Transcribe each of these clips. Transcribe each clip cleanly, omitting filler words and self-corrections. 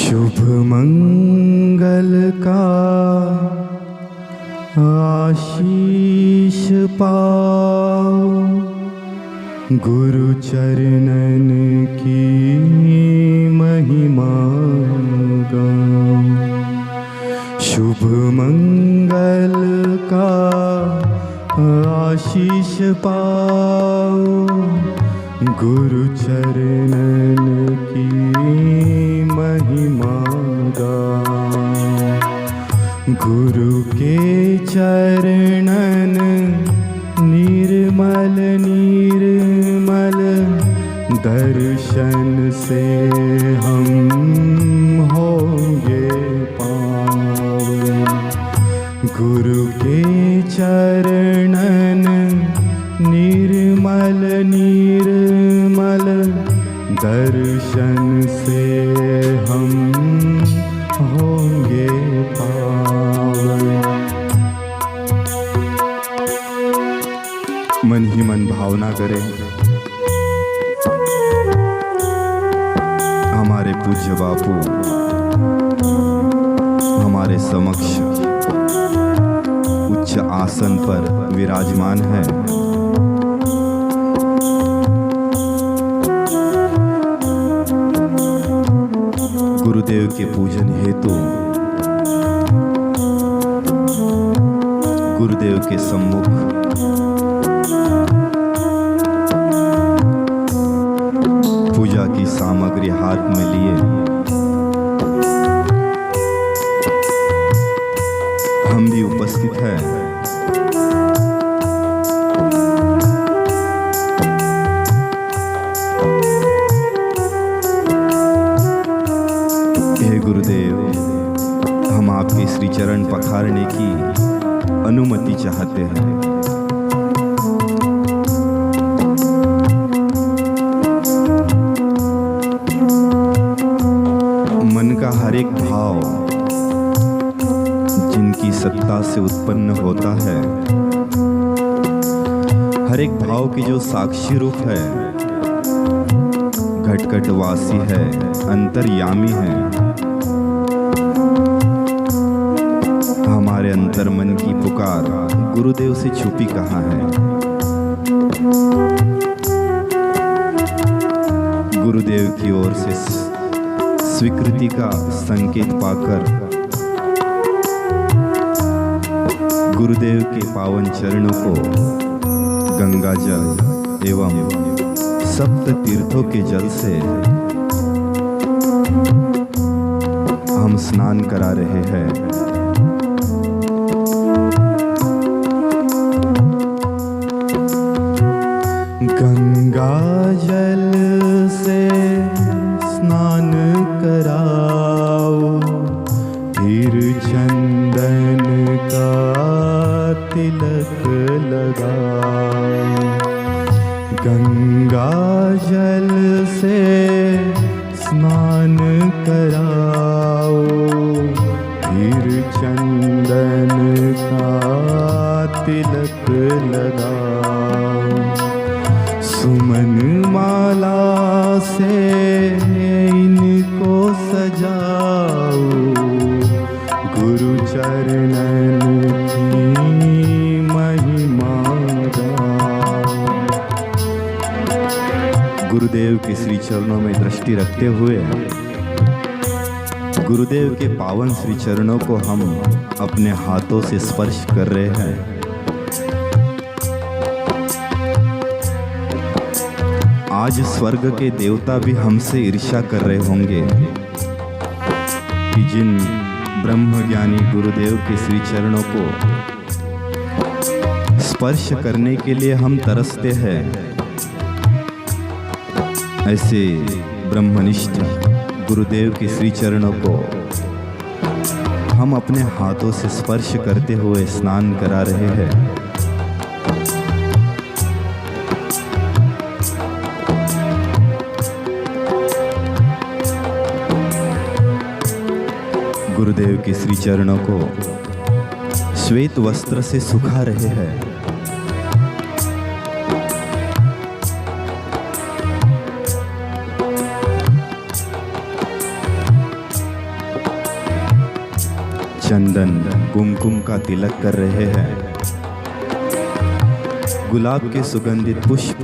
शुभ मंगल का आशीष पाओ, गुरु चरणन की महिमा गाओ। शुभ मंगल का आशीष पाओ, गुरु चरणन की महिमा गाओ। गुरु के चरणन निर्मल निर्मल दर्शन से हम होंगे पावन। गुरु के चरणन निर्मल निर्मल दर्शन से हम होंगे पावन। मन ही मन भावना करें, हमारे पूज्य बापू हमारे समक्ष उच्च आसन पर विराजमान है। गुरुदेव के पूजन हेतु गुरुदेव के सम्मुख पूजा की सामग्री हाथ में लिए हम भी उपस्थित हैं। हे गुरुदेव, हम आपके श्री चरण पखारने की अनुमति चाहते हैं। मन का हर एक भाव जिनकी सत्ता से उत्पन्न होता है, हर एक भाव की जो साक्षी रूप है, घटघटवासी है, अंतर्यामी है, हमारे अंतर मन की पुकार गुरुदेव से छुपी कहाँ है। गुरुदेव की ओर से स्वीकृति का संकेत पाकर गुरुदेव के पावन चरणों को गंगा जल एवं सप्त तीर्थों के जल से हम स्नान करा रहे हैं। गंगा जल से स्नान कराओ, फिर चंदन का तिलक लगाओ। गंगा जल से स्नान कराओ, फिर चंदन का तिलक लगाओ। सुमन माला से इनको सजाओ, गुरु चरणन की महिमा गाओ। गुरुदेव के श्री चरणों में दृष्टि रखते हुए गुरुदेव के पावन श्री चरणों को हम अपने हाथों से स्पर्श कर रहे हैं। आज स्वर्ग के देवता भी हमसे ईर्ष्या कर रहे होंगे कि जिन ब्रह्मज्ञानी गुरुदेव के श्री चरणों को स्पर्श करने के लिए हम तरसते हैं, ऐसे ब्रह्मनिष्ठ गुरुदेव के श्री चरणों को हम अपने हाथों से स्पर्श करते हुए स्नान करा रहे हैं। गुरुदेव के श्री चरणों को श्वेत वस्त्र से सुखा रहे हैं। चंदन कुमकुम का तिलक कर रहे हैं। गुलाब के सुगंधित पुष्प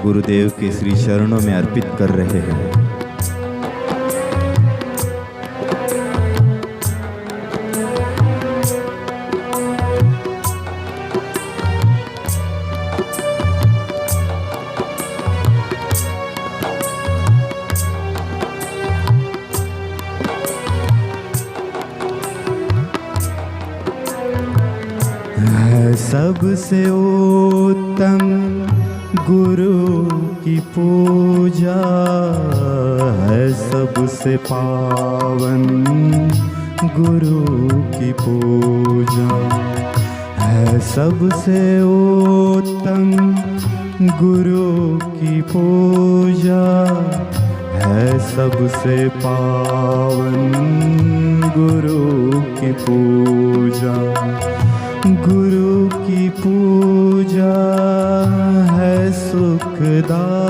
गुरुदेव के श्री चरणों में अर्पित कर रहे हैं। सबसे उत्तम गुरु की पूजा है, सबसे पावन गुरु की पूजा है, सबसे उत्तम गुरु की पूजा है, सबसे पावन गुरु की पूजा। गुरु की पूजा है सुखदाई,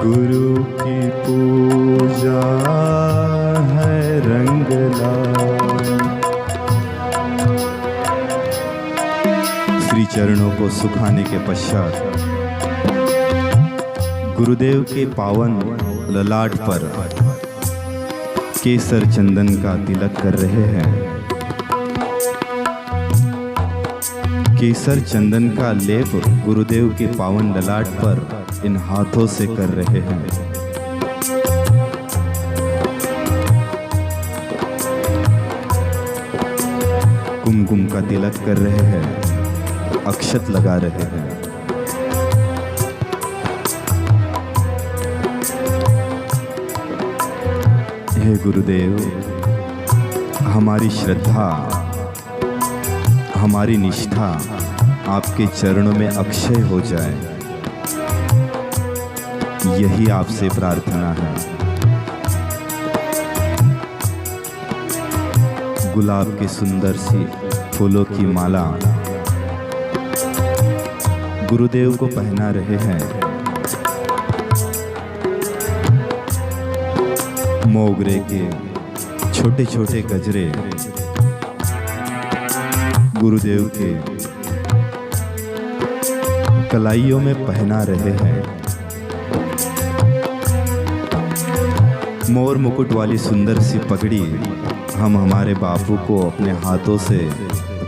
गुरु की पूजा है रंग लाई। श्री चरणों को सुखाने के पश्चात गुरुदेव के पावन ललाट पर केसर चंदन का तिलक कर रहे हैं। केसर चंदन का लेप गुरुदेव के पावन ललाट पर इन हाथों से कर रहे हैं। कुमकुम का तिलक कर रहे हैं, अक्षत लगा रहे हैं। हे गुरुदेव, हमारी श्रद्धा, हमारी निष्ठा आपके चरणों में अक्षय हो जाए, यही आपसे प्रार्थना है। गुलाब के सुंदर सी फूलों की माला गुरुदेव को पहना रहे हैं। मोगरे के छोटे छोटे गजरे गुरुदेव के कलाइयों में पहना रहे हैं। मोर मुकुट वाली सुंदर सी पगड़ी हम हमारे बापू को अपने हाथों से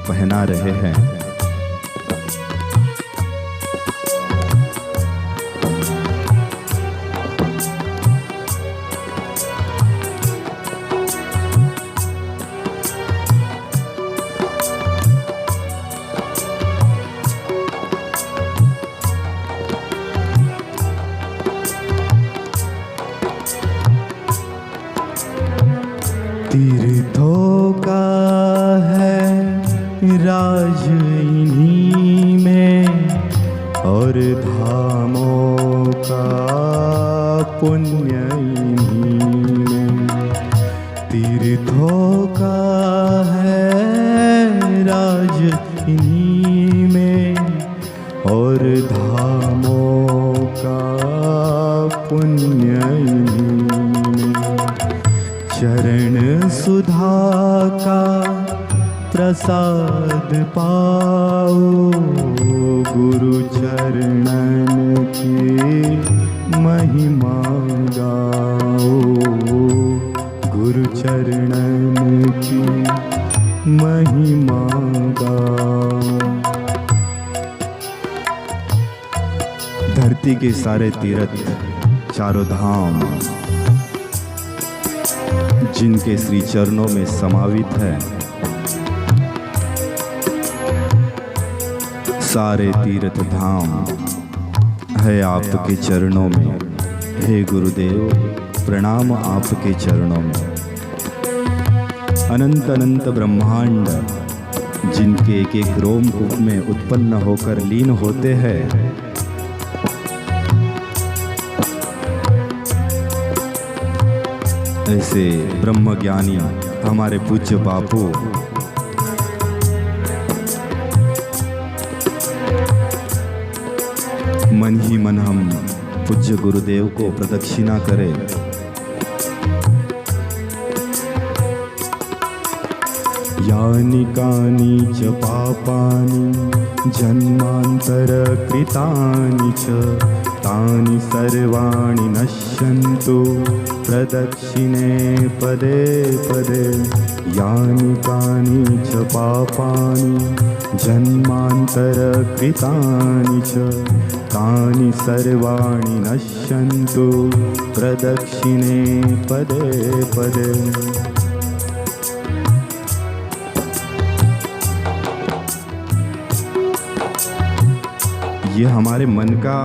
पहना रहे हैं। तीर्थों का है राज इन्हीं में, और धामों का पुण्य इन्हीं में। तीर्थों का है राज इन्हीं में, और धामों का पुण्य इन्हीं में। चरण सुधा का प्रसाद पाओ, गुरु चरणन की महिमा गाओ, गुरु चरणन की महिमा गाओ। धरती के सारे तीर्थ, चारों धाम जिनके श्री चरणों में समावित है, सारे तीर्थ धाम है आपके चरणों में। हे गुरुदेव, प्रणाम आपके चरणों में। अनंत अनंत ब्रह्मांड जिनके एक एक रोमकूप में उत्पन्न होकर लीन होते हैं, ऐसे ब्रह्मज्ञानी हमारे पूज्य बापू मन ही मन हम पूज्य गुरुदेव को प्रदक्षिणा करें। यानि कानि च पापानि जन्मान्तरकृतानि च तानि सर्वाणि नश्यन्तु प्रदक्षिणे पदे पदे। यानि कानि च पापानि जन्मान्तरकृतानि च तानि सर्वाणि नश्यन्तु प्रदक्षिणे पदे पदे। ये हमारे मन का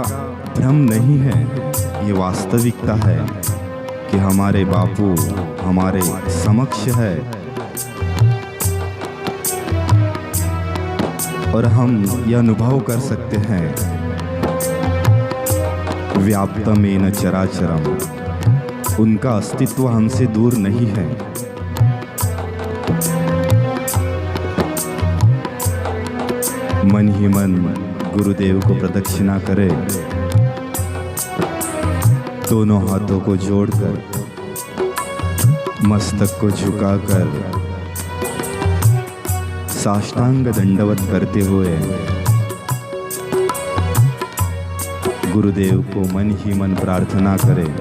भ्रम नहीं है, ये वास्तविकता है कि हमारे बापू हमारे समक्ष है और हम यह अनुभव कर सकते हैं व्याप्तमेन चराचरम, उनका अस्तित्व हमसे दूर नहीं है। मन ही मन गुरुदेव को प्रदक्षिणा करे, दोनों हाथों को जोड़कर मस्तक को झुकाकर साष्टांग दंडवत करते हुए गुरुदेव को मन ही मन प्रार्थना करें।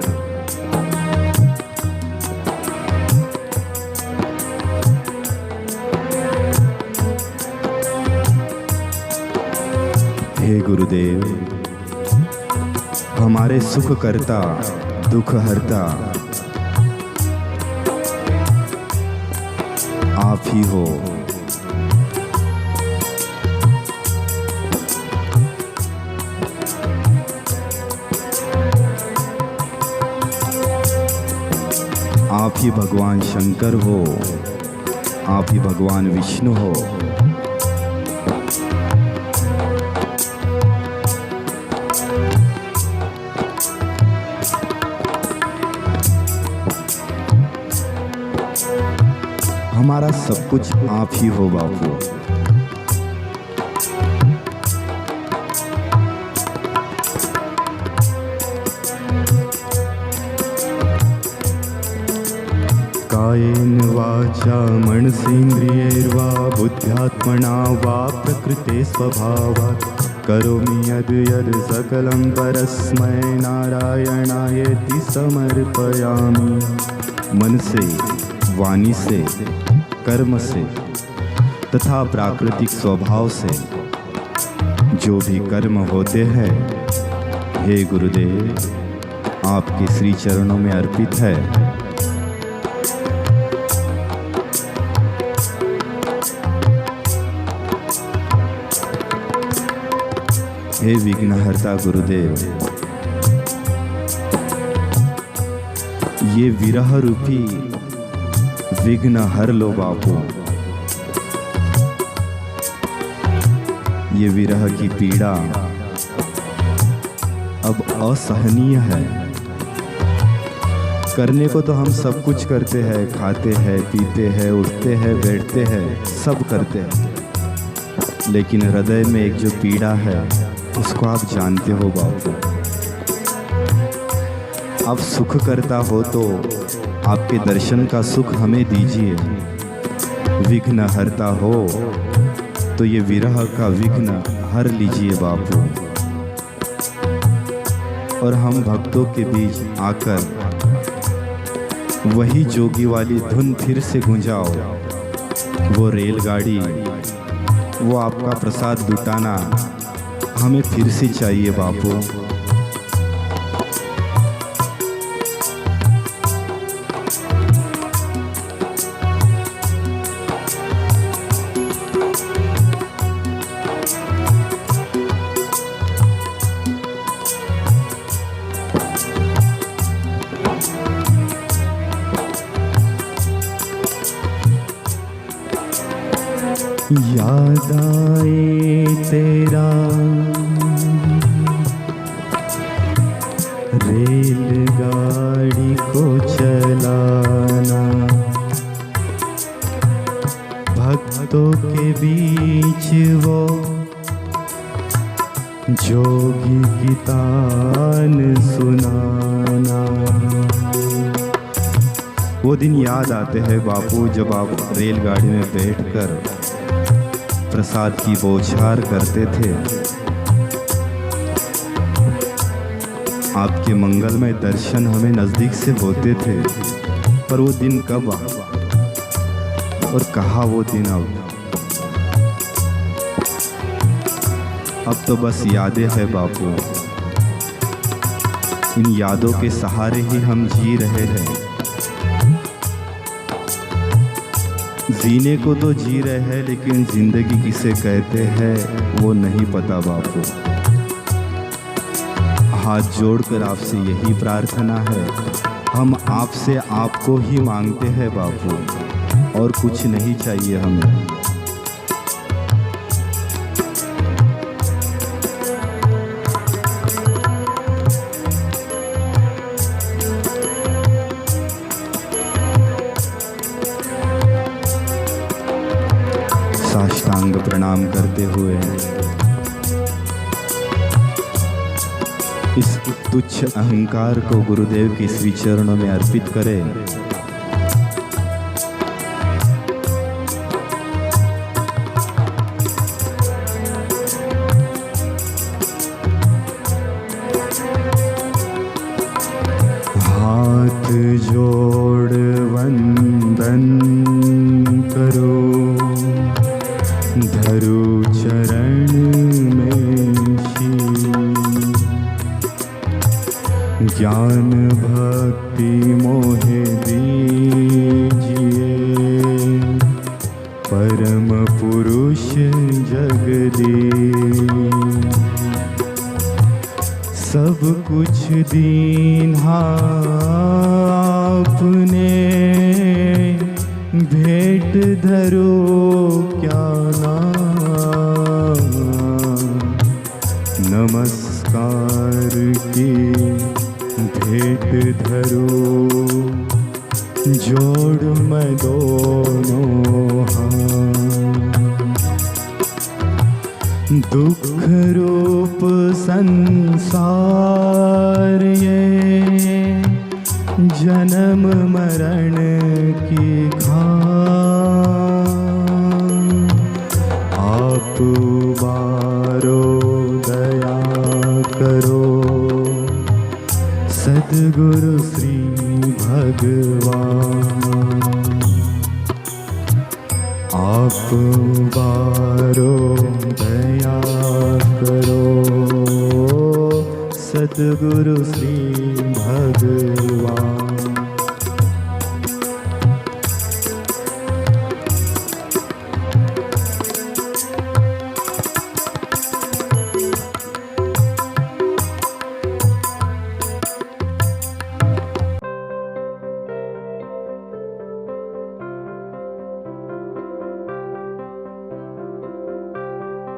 हे गुरुदेव, हमारे सुख करता दुख हरता आप ही हो। आप ही भगवान शंकर हो, आप ही भगवान विष्णु हो। हमारा सब कुछ आप ही हो बापू। कायेन वाचा मनसेन्द्रियैर्वा बुद्ध्यात्मना वा प्रकृते स्वभावात् करोमि यद् यद् सकलं परस्मै नारायणायेति समर्पयामि। मन से, वाणी से, कर्म से तथा प्राकृतिक स्वभाव से जो भी कर्म होते हैं, हे गुरुदेव, आपके श्री चरणों में अर्पित है। हे विघ्नहर्ता गुरुदेव, ये विरह रूपी विघ्न हर लो बापू। ये विरह की पीड़ा अब असहनीय है। करने को तो हम सब कुछ करते हैं, खाते हैं, पीते हैं, उठते हैं, बैठते हैं, सब करते हैं, लेकिन हृदय में एक जो पीड़ा है उसको आप जानते हो बापू। आप सुख करता हो तो आपके दर्शन का सुख हमें दीजिए। विघ्न हरता हो तो ये विरह का विघ्न हर लीजिए बापू। और हम भक्तों के बीच आकर वही जोगी वाली धुन फिर से गुंजाओ। वो रेलगाड़ी, वो आपका प्रसाद लुटाना हमें फिर से चाहिए बापू। याद आए तेरा रेलगाड़ी को चलाना, भक्तों के बीच वो जोगी की तान सुनाना। वो दिन याद आते हैं बापू जब आप रेलगाड़ी में बैठकर प्रसाद की बौछार करते थे। आपके मंगलमय दर्शन हमें नज़दीक से होते थे। पर वो दिन कब और कहाँ वो दिन अब तो बस यादें हैं बापू। इन यादों के सहारे ही हम जी रहे हैं। जीने को तो जी रहे हैं, लेकिन जिंदगी किसे कहते हैं वो नहीं पता बापू। हाथ जोड़कर आपसे यही प्रार्थना है, हम आपसे आपको ही मांगते हैं बापू, और कुछ नहीं चाहिए हमें। साष्टांग प्रणाम करते हुए इस तुच्छ अहंकार को गुरुदेव के श्री चरणों में अर्पित करें। हाथ जोड़ वंदन करो, धरो चरण में शीश। ज्ञान भक्ति मोहे दीजिए, परम पुरुष जगदीश। सब कुछ दीन्हा आपने, भेंट धरो क्या नाम। नमस्कार की भेंट धरो, जोड़ मैं दोनों हाथ। दुख रूप संसार ये, जन्म मरण की खान। आप बारो दया करो, सद्गुरु श्री भगवान। आप बारो दया करो, सद्गुरु श्री भगवान।